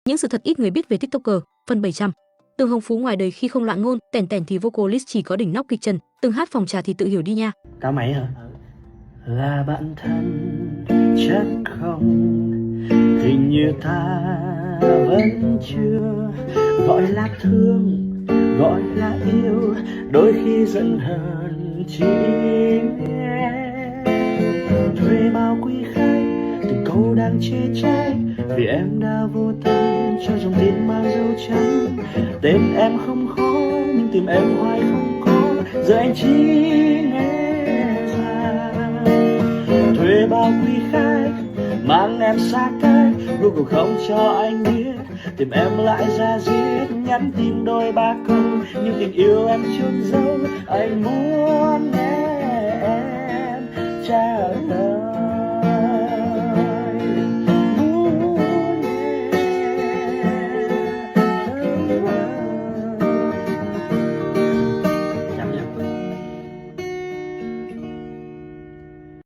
Những sự thật ít người biết về TikToker, phần 700. Tường Hồng Phú ngoài đời khi không loạn ngôn, tèn tèn thì vocalist chỉ có đỉnh nóc kịch trần, từng hát phòng trà thì tự hiểu đi nha. Cao máy hả? Là bạn thân chắc không, hình như ta vẫn chưa gọi là thương, gọi là yêu, đôi khi giận hờn chỉ nghe thuê bao quý khách từng câu đang chê trách, vì em đã vô tâm cho dòng tin mang dấu trắng. Tên em không khó nhưng tìm em hoài không có, giờ anh chỉ nghe ra thuê bao quý khách mang em xa cách, Google không cho anh biết, tìm em lại ra giết, nhắn tin đôi ba câu nhưng tình yêu em chôn giấu. Anh muốn nghe em trả lời.